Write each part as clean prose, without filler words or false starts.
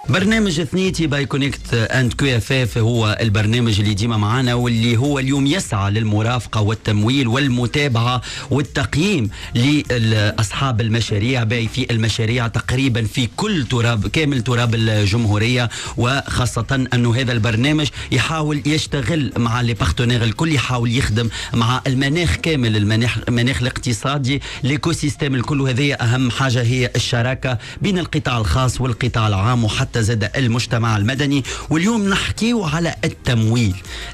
برنامج ثنيتي باي كونكت اند كيو اف اف هو البرنامج اللي ديما معنا، واللي هو اليوم يسعى للمرافقه والتمويل والمتابعه والتقييم لاصحاب المشاريع باي في المشاريع تقريبا في كل كامل تراب الجمهوريه، وخاصه انه هذا البرنامج يحاول يشتغل مع لي بارتنير الكل، يحاول يخدم مع المناخ كامل، المناخ الاقتصادي، ليكو سيستيم الكل. وهذه اهم حاجه هي الشراكه بين القطاع الخاص والقطاع العام وحتى زاد المجتمع المدني. واليوم نحكيو على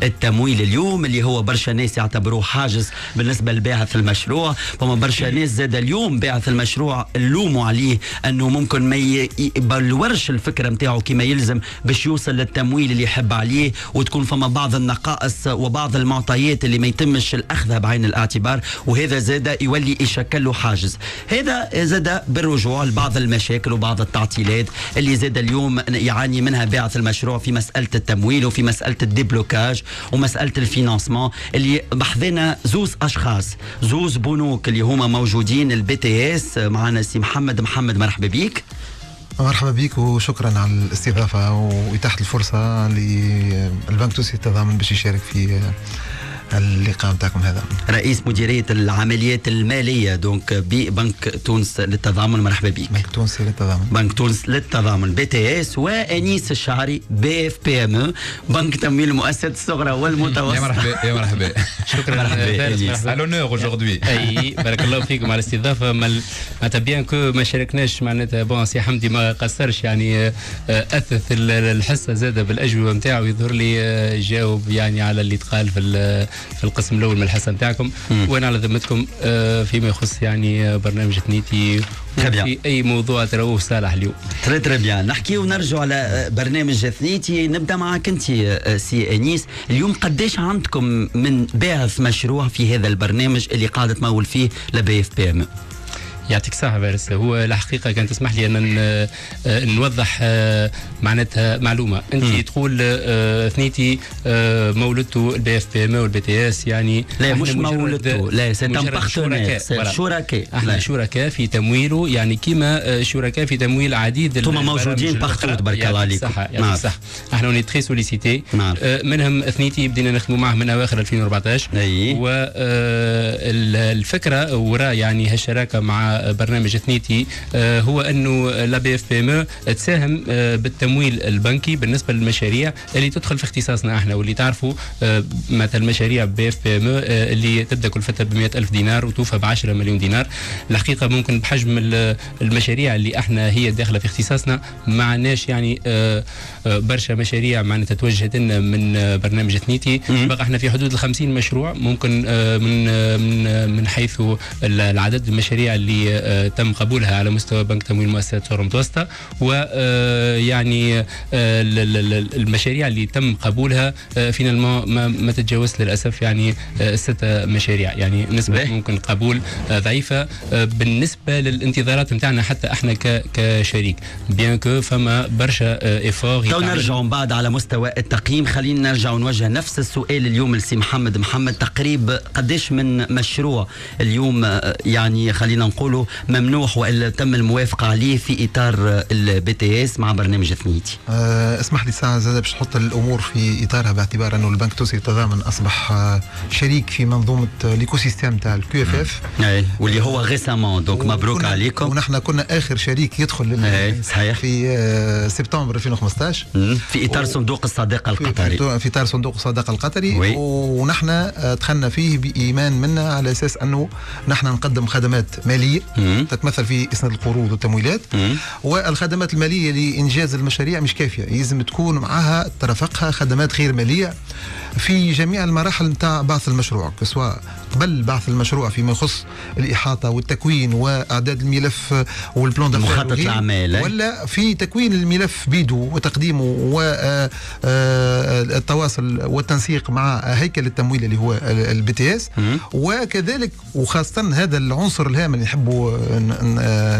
التمويل اليوم اللي هو برشا ناس يعتبروه حاجز بالنسبه لباعث المشروع، فما برشا ناس زاد اليوم باعث المشروع اللوموا عليه انه ممكن ما يبلورش الفكره نتاعو كما يلزم باش يوصل للتمويل اللي يحب عليه، وتكون فما بعض النقائص وبعض المعطيات اللي ما يتمش الاخذها بعين الاعتبار، وهذا زاد يولي يشكل له حاجز. هذا زاد بالرجوع لبعض المشاكل وبعض التعطيلات اللي زاد اليوم يعاني منها باعث المشروع في مساله التمويل وفي مساله الديبلوكاج ومساله الفينانسمون، اللي بحثنا زوز اشخاص، زوز بنوك اللي هما موجودين، البي تي اس. معنا سي محمد. مرحبا بيك. مرحبا بك وشكرا على الاستضافه واتاحه الفرصه للبنك التونسي للتضامن باش يشارك في اللقاء نتاعكم هذا. رئيس مديريه العمليات الماليه دونك ببنك تونس للتضامن، مرحبا بك. بنك تونس للتضامن بي تي اس. وانيس الشعري بي اف بي ام او، بنك تمويل المؤسسات الصغرى والمتوسطه. يا مرحبا شكرا. مرحبا على لونور اوجوردي. اي بارك الله فيكم على الاستضافه. معناتها بيان كو ما شاركناش، معناتها بون سي حمدي ما قصرش، يعني اثث الحصه زاده بالاجوبه نتاعو، يظهر لي جاوب يعني على اللي تقال في القسم الاول من الحصه نتاعكم، وانا على ذمتكم فيما يخص يعني برنامج ثنيتي في اي موضوع تروه صالح اليوم. تري بيان. نحكي ونرجع على برنامج ثنيتي. نبدا معك انت سي انيس. اليوم قداش عندكم من باعث مشروع في هذا البرنامج اللي قاعده تمول فيه لبي اف بي ام؟ يعطيك الصحة فارس. هو الحقيقة كانت تسمح لي أن نوضح معناتها معلومة. أنت تقول ثنيتي مولدته البي اف بي ام والبي تي اس، يعني لا مش مولدته، لا سي شركاء. احنا شركاء في تمويله، يعني كيما شركاء في تمويل عديد. انتم موجودين بارتو تبارك الله عليكم. صح. احنا وني تري سوليسيتي منهم ثنيتي بدينا نخدموا معه من أواخر 2014. والفكرة وراء يعني هالشراكة مع برنامج ثنيتي هو انه لا بي اف بي ام تساهم بالتمويل البنكي بالنسبه للمشاريع اللي تدخل في اختصاصنا احنا، واللي تعرفوا مثلا مشاريع بي اف بي ام اللي تبدا كلفتها ب 100,000 دينار وتوفى ب 10 مليون دينار. الحقيقه ممكن بحجم المشاريع اللي احنا هي داخله في اختصاصنا ما عندناش يعني برشا مشاريع معناتها توجهت لنا من برنامج ثنيتي. بقى احنا في حدود ال 50 مشروع ممكن من حيث العدد المشاريع اللي تم قبولها على مستوى بنك تمويل المؤسسات الصغرى والمتوسطة، ويعني المشاريع اللي تم قبولها فينالمون ما تتجاوز للأسف يعني 6 مشاريع، يعني نسبة ممكن قبول ضعيفة بالنسبة للانتظارات نتاعنا حتى احنا كشريك، بيان كو فما برشا ايفور. تو نرجعوا من بعد على مستوى التقييم. خلينا نرجع ونوجه نفس السؤال اليوم لسي محمد. تقريب قداش من مشروع اليوم يعني خلينا نقولوا ممنوح والا تم الموافقه عليه في اطار البي تي اس مع برنامج ثنيتي؟ اسمح لي ساعه زاد باش نحط الامور في اطارها، باعتبار انه البنك التونسي للتضامن اصبح شريك في منظومه الايكو سيستيم تاع الكيو اف اف، واللي هو غيسامون دونك مبروك عليكم. ونحن كنا اخر شريك يدخل صحيح في سبتمبر 2015 في اطار صندوق الصداقه القطري. في اطار صندوق الصداقه القطري، ونحن دخلنا فيه بايمان منا على اساس انه نحن نقدم خدمات ماليه تتمثل في اسناد القروض والتمويلات، والخدمات الماليه لانجاز المشاريع مش كافيه، لازم تكون معها ترافقها خدمات غير ماليه في جميع المراحل نتاع بعث المشروع، سواء قبل بعث المشروع فيما يخص الإحاطة والتكوين وإعداد الملف والبلان مخطط الأعمال، ولا في تكوين الملف بيدو وتقديمه والتواصل والتنسيق مع هيكل التمويل اللي هو البي تي اس. وكذلك وخاصة هذا العنصر الهام اللي نحبوا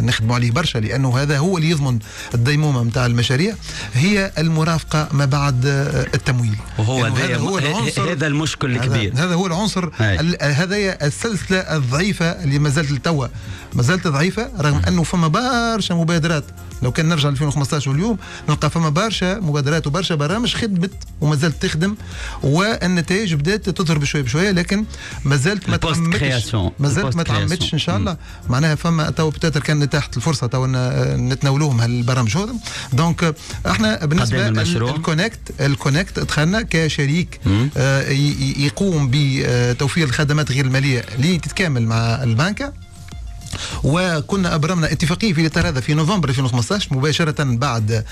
نخدموا عليه برشا، لأنه هذا هو اللي يضمن الديمومة نتاع المشاريع، هي المرافقة ما بعد التمويل. وهو هذا المشكل الكبير، هذا هو العنصر هذايا السلسله الضعيفه اللي ما زالت ضعيفه، رغم انه فما برشا مبادرات. لو كان نرجع ل 2015 واليوم نلقى فما برشا مبادرات وبرشا برامج خدمت وما زالت تخدم، والنتائج بدات تظهر بشويه بشويه، لكن ما زالت ما تعمدش ان شاء الله. معناها فما تو بتاتر كان تحت الفرصه تو نتناولوهم هالبرامج هذا. دونك احنا بالنسبه الكونكت دخلنا كشريك يقوم بتوفير الخدمات غير الماليه اللي تتكامل مع البنكه، وكنا ابرمنا اتفاقيه في الاطار هذا في نوفمبر 2015 مباشره بعد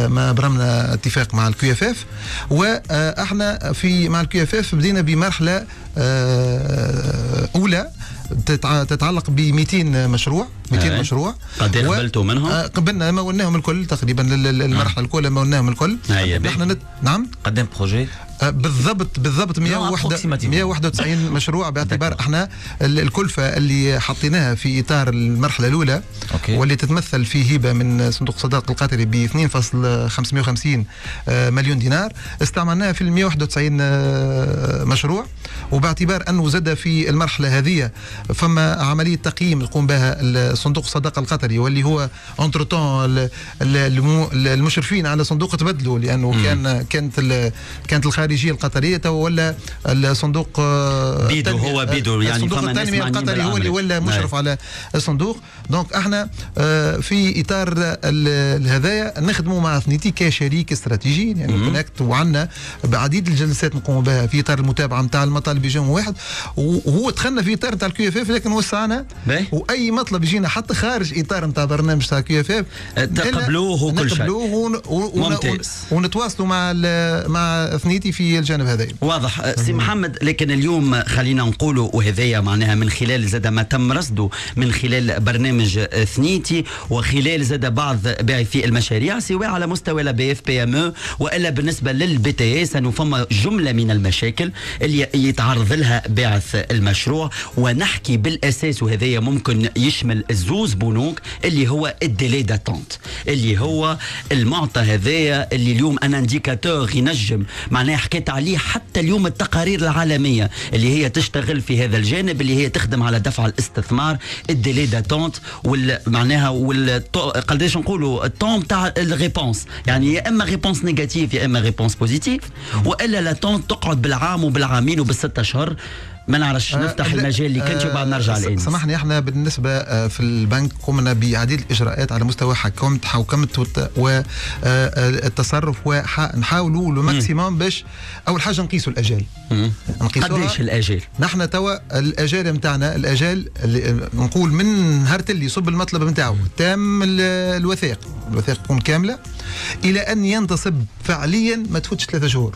ما ابرمنا اتفاق مع الكيو اف اف. واحنا مع الكيو اف اف بدينا بمرحله اولى تتعلق ب 200 مشروع. 200 مشروع. قد قبلتوا منهم؟ قبلنا مولناهم الكل تقريبا، المرحله الاولى مولناهم الكل. نحن نعم قدام بروجي بالضبط 191 مشروع، باعتبار احنا الكلفه اللي حطيناها في اطار المرحله الاولى واللي تتمثل في هبه من صندوق الصداقه القطري ب 2.550 مليون دينار استعملناها في ال 191 مشروع. وباعتبار انه زاد في المرحله هذه فما عمليه تقييم يقوم بها صندوق الصداقه القطري، واللي هو انترتون المشرفين على صندوق تبدلوا، لانه كانت الخارجيه القطريه ولا الصندوق بيدو هو بيدو، يعني الصندوق التنميه القطري هو اللي ولا مشرف على الصندوق. دونك احنا في اطار هذايا نخدموا مع ثنيتي كشريك استراتيجي، يعني كونكت، وعندنا بعديد الجلسات نقوم بها في اطار المتابعه نتاع المطالب يجيهم واحد، وهو دخلنا في اطار نتاع الكيو اف اف، لكن وسعنا واي مطلب يجينا حتى خارج اطار نتاع برنامج تاع الكيو اف اف تقبلوه وكل شيء، ونتواصلوا مع ثنيتي في الجانب هذا. واضح سي محمد. لكن اليوم خلينا نقولوا، وهذايا معناها من خلال زاد ما تم رصده من خلال برنامج ثنيتي وخلال زاد بعض باعثي المشاريع سواء على مستوى لا بي اف بي ام او والا بالنسبه للبي تي اس، انه فما جمله من المشاكل اللي يتعرض لها باعث المشروع. ونحكي بالاساس، وهذايا ممكن يشمل الزوز بنوك، اللي هو الديلي داتونت، اللي هو المعطى هذايا اللي اليوم ان انديكاتور ينجم معناها حكيت عليه حتى اليوم التقارير العالميه اللي هي تشتغل في هذا الجانب، اللي هي تخدم على دفع الاستثمار، الديلي داتونت معناها قداش نقولوا الطون تاع الريبونس، يعني يا اما ريبونس نيجاتيف يا اما ريبونس بوزيتيف، والا لا طون تقعد بالعام وبالعامين وبالست اشهر. ما نعرفش نفتح المجال اللي كنت وبعد نرجع لإنس. سامحني، احنا بالنسبه في البنك قمنا بعديد الاجراءات على مستوى حوكمه والتصرف، ونحاولوا لو ماكسيموم باش اول حاجه نقيسوا الاجال. قديش الاجال؟ نحن توا الاجال نتاعنا، الاجال اللي نقول من نهار اللي يصب المطلب نتاعو تام الوثائق تكون كامله الى ان ينتصب فعليا ما تفوتش 3 شهور.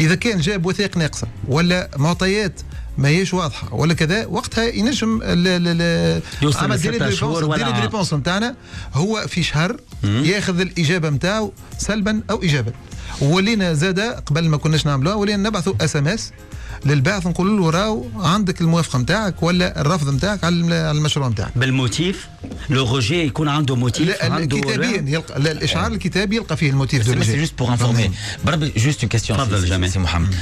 اذا كان جاب وثائق ناقصه ولا معطيات ما هيش واضحه ولا كذا، وقتها ينجم يوصل 6 شهور ولا الريبونس نتاعنا هو في شهر ياخذ الاجابه نتاعو سلبا او ايجابا. ولينا زاد قبل ما كناش نعملوها، ولينا نبعثوا SMS للباعث نقول له راهو عندك الموافقه نتاعك ولا الرفض نتاعك على المشروع نتاعك بالموتيف. لو روجي يكون عنده موتيف، عنده كتابيا يلقى الاشعار الكتابي يلقى فيه الموتيف. C'est juste pour informer. Juste une question. C'est Mohamed.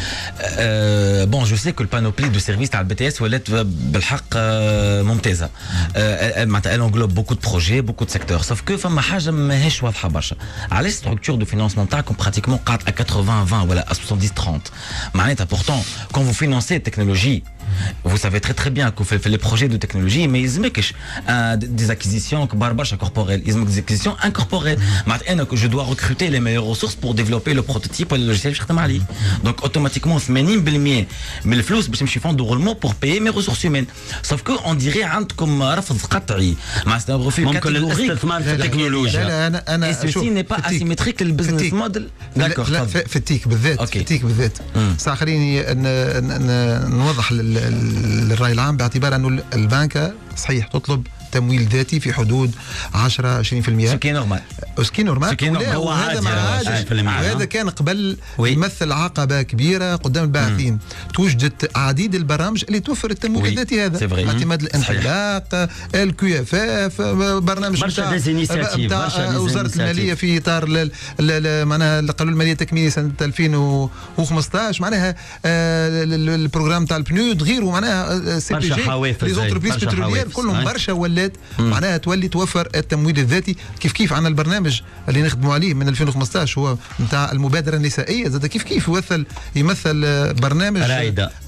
Bon, je sais que le panoplie de services تاع BTS ولات بالحق ممتازه. Elle englobe beaucoup de projets, beaucoup de secteurs. Sauf que فما حاجه ماهيش واضحه برشا. على structure de financement تاعكم pratiquement قاعد à 80-20 ولا à 70-30. معناتها pourtant quand vous financez technologie, vous savez très bien que vous faites les projets de technologie, mais ils mettent des acquisitions corporelles, ils mettent des acquisitions incorporelles. Maintenant, je dois recruter les meilleures ressources pour développer le prototype ou le logiciel. Donc automatiquement, 80% mais le flou, je me suis fait de roulement pour payer mes ressources humaines. Sauf que on dirait comme رفض قطعي. C'est un refus catégorique. Et ceci n'est pas asymétrique le business model. D'accord. فتيك بالذات. خليني نوضح للرأي العام، باعتبار أنه البنك صحيح تطلب تمويل ذاتي في حدود 10-20%. سكي نورمال. وهذا كان قبل يمثل عقبة كبيرة قدام الباحثين. توجد عديد البرامج اللي توفر التمويل الذاتي هذا، اعتماد الانطلاق، الQFF، برنامج نتاع وزارة المالية في إطار معناها القانون المالية التكميلي سنة 2015، معناها البروغرام تاع البنود غيره، معناها سي بي جي لي زونتربريز بتروليير كلهم برشا ولات معناها تولي توفر التمويل الذاتي. كيف عندنا البرنامج اللي نخدموا عليه من 2015 هو نتاع المبادرة النسائية، زاد كيف يمثل برنامج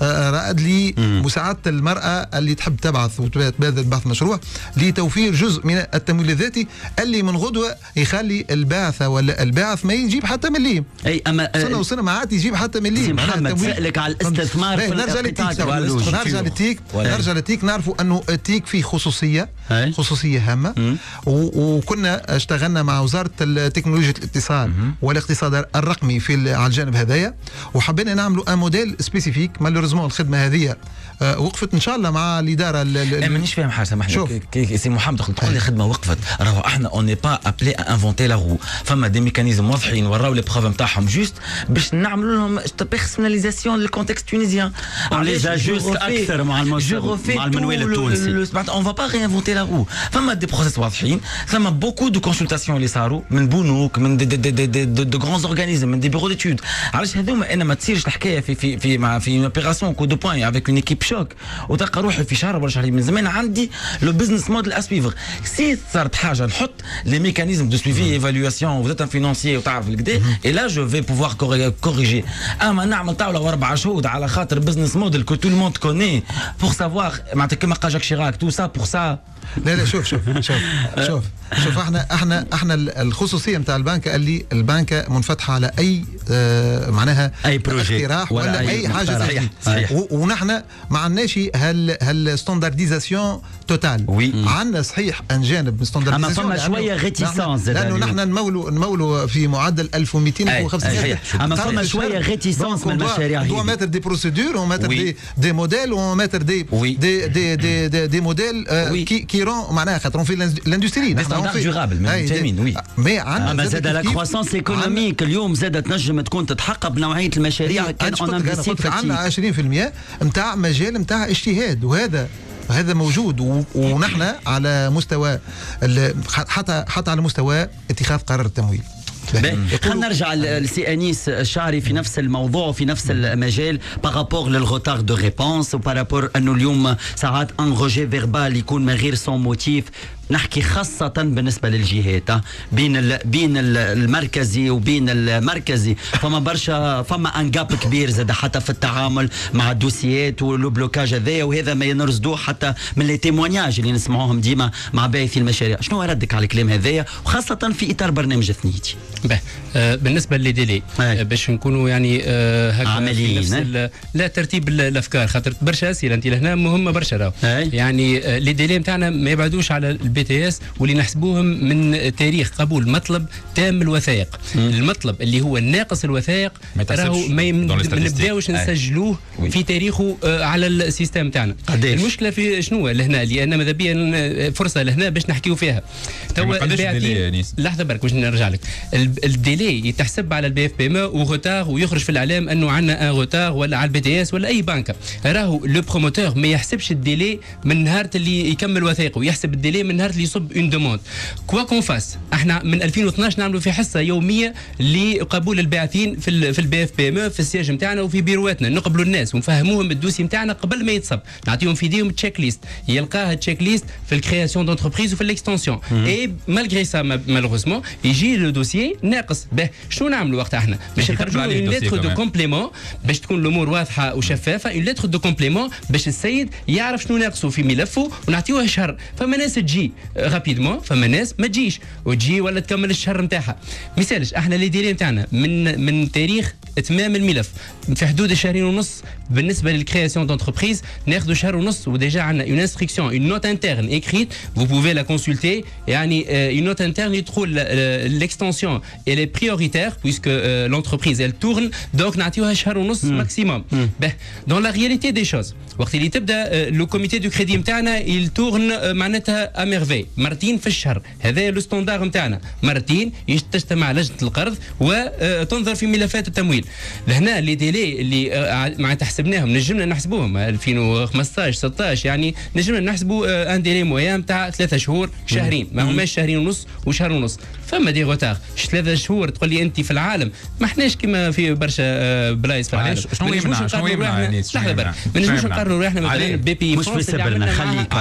رائد لمساعدة المرأة اللي تحب تبعث وتبادل بحث مشروع لتوفير جزء من التمويل الذاتي اللي من غدوة يخلي الباعثة ولا الباعث ما يجيب حتى مليم. اي اما سنة ما عاد يجيب حتى مليم. محمد سألك على الاستثمار في نرجع للتيك نعرفوا انه التيك فيه خصوصية هامة، وكنا اشتغلنا مع وزارة تكنولوجيا الاتصال والاقتصاد الرقمي على الجانب هذايا، وحبينا نعملوا موديل سبيسيفيك. مالوريزمون الخدمة هذه وقفت ان شاء الله مع الاداره. مانيش فاهم حاجه، سامحني سي محمد تقول لي الخدمه وقفت، راهو احنا اون ني با ابلي انفونتي لا رو، فما دي ميكانيزم واضحين وراو لي بروف نتاعهم جوست باش نعملوا لهم بيرسوناليزاسيون للكونتكست تونيزيان. علاش جوست اكثر مع المنوال التونسي اون فا با رينفونتي لا رو، فما دي بروسيس واضحين، فما بوكو دو كونسلتاسيون اللي صاروا من بنوك، من دي غران اورغانيزم، من دي بيرو ديتود. علاش هذوما انا ما تصيرش الحكايه في اوبيراسيون كو دو بوين افيك اون ايكيب شوك وتلقى روحي في شهر ولا شهرين من زمان عندي لو بزنس موديل اسويفر. سي صارت حاجه نحط لي ميكانيزم دو سويفي ايفالواسيون وزيت ان فينانسيي وتعرف الكدا اي لا جو في بوفوار كوريجي. اما نعمل طاوله واربع شهود على خاطر بزنس موديل كو تو الموند كوني بور سافوار معناتها كيما قال جاك شيراك تو سا بور سا. لا شوف احنا الخصوصيه نتاع البنك اللي البنك منفتحه على اي معناها اي بروجي اقتراح ولا اي حاجه صحيح. ونحن ما عندناش هالستاندارديزاسيون توتال. عندنا صحيح ان جانب ستاندارديزاسيون، اما فما شويه غيتيسانس لانه نحن نمولوا في معدل 1250. اما فما شويه غيتيسانس من المشاريع هذه. on mettre des procédures, on mettre des modèles, on mettre des modèles qui rend معناها خاطر في لاندستري نحن في ديورابل مهتمين. وي مي عندنا زاد لا كرواسونس ايكونوميك اليوم زادت تنجم تكون تتحقق بنوعيه المشاريع كان اون انفيستي. عندنا 20% نتاع مجال نتاع اجتهاد، وهذا موجود، ونحن على مستوى حتى على مستوى اتخاذ قرار التمويل. خلينا نرجع لسي انيس الشعري في نفس الموضوع وفي نفس المجال بارابور للغوتار دو ريبونس وبارابور انه اليوم ساعات ان روجي فيربال يكون من غير سون موتيف. نحكي خاصة بالنسبة للجهات بين المركزي وبين المركزي فما ان جاب كبير زاد حتى في التعامل مع الدوسيات ولو بلوكاج هذايا، وهذا ما ينرصدوه حتى من لي تيمونياج اللي نسمعوهم ديما مع باعثي المشاريع. شنو ردك على الكلام هذايا وخاصة في اطار برنامج ثنيتي؟ بالنسبة للديلي باش نكونوا يعني هكا عمليين، لا ترتيب الافكار، خاطر برشا اسئله انت لهنا مهمه برشا راهو. يعني لي ديلي نتاعنا ما يبعدوش على البي تي اس واللي نحسبوهم من تاريخ قبول مطلب تام الوثائق. المطلب اللي هو ناقص الوثائق راهو ما نبداوش نسجلوه في تاريخه على السيستم تاعنا. المشكله في شنو لهنا لان ماذا بيا فرصه لهنا باش نحكيو فيها. توا لحظه برك باش نرجع لك. الديلي يتحسب على البي اف بي ام وغوتار ويخرج في الاعلام انه عندنا ان غوتار ولا على البي تي اس ولا اي بنك. راهو لو بروموتور ما يحسبش الديلي من نهار اللي يكمل وثائقه، يحسب الديلي من نهار اللي يصب اون دوموند. كوا كون فاس احنا من 2012 نعملوا في حصه يوميه لقبول الباعثين في البي اف بي ام في السياج نتاعنا وفي بيرواتنا، نقبلوا الناس ونفهموهم الدوسي نتاعنا قبل ما يتصب، نعطيهم في ايديهم تشيك ليست يلقاها التشيك ليست في الكرياسيون دونتربريز وفي الاكستنسيون. اي مالغري سا مالوغوسمون يجي لو دوسيي ناقص. شنو نعملوا وقت احنا باش نخرجوا اون ليتر دو كومبليمون باش تكون الامور واضحه وشفافه، اون ليتر دو كومبليمون باش السيد يعرف شنو ناقصه في ملفه ونعطيوه شهر. فما ناس تجي رابيدمون، فما ناس ما تجيش وتجي ولا تكمل الشهر نتاعها. مثالش احنا لي ديلي نتاعنا من تاريخ اتمام الملف في حدود شهرين ونص. بالنسبه للكرياسيون دونتربريز ناخذوا شهر ونص، وديجا عندنا اون انستركسيون اون نوت انترن ايكريت فو بوفي لا كونسولتي. يعني اون نوت انترن يدخل l'extension elle est prioritaire puisque l'entreprise elle tourne, donc نعطيوها شهر ونص ماكسيموم. dans la réalité des choses وقت اللي تبدا لو كوميتي دو كريدي نتاعنا il tourne معناتها à merveille مرتين في الشهر. هذا لو ستاندار نتاعنا، مرتين تجتمع لجنه القرض وتنظر في ملفات التمويل. لهنا لي ديلي اللي معناتها حسبناهم نجمنا نحسبوهم 2015 16 يعني نجمنا نحسبوا ان ديلي مويان نتاع 3 شهور شهرين، ما هماش شهرين ونص وشهر ونص. فما دي غوتار 3 شهور تقول لي انت في العالم ما احناش كيما في برشا بلايص في العالم. شنو يمنع لحظه برك ما نجموش نقارنوا روحنا مثلا بي بي مش في صبرنا خليك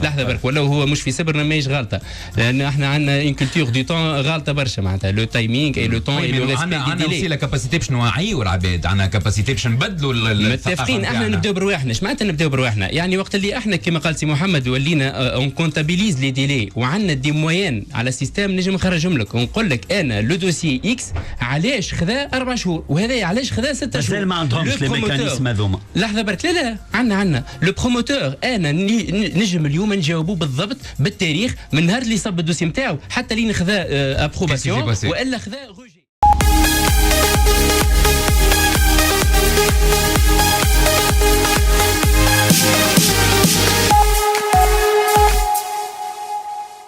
لحظه برك ولا هو مش في صبرنا ماهيش غلطه، لان احنا عندنا ان كولتور دو طون غلطه برشا معناتها لو تايمينغ اي لو طون اي لو ريسبي دي ديلي. عندنا اوسي لا كاباسيتي باش نوعيو العباد، عندنا كاباسيتي باش نبدلوا متفقين. احنا نبداو برواحنا. اش معناتها نبداو برواحنا؟ يعني وقت اللي احنا كما قال سي محمد ولينا اون كونتابيليز لي ديلي وعندنا دي موين على سيستم نجم نخرجهم لك ونقول لك انا لو دوسي اكس علاش خذا 4 شهور وهذا علاش خذا 6 شهور. مازال ما عندهمش لي ميكانيزم هذوما. لحظه برك لا عندنا لو بروموتور انا نجم اليوم نجاوبه بالضبط بالتاريخ من نهار اللي صب الدوسي نتاعو حتى لين خذا ابروباسيون والا خذا روجي.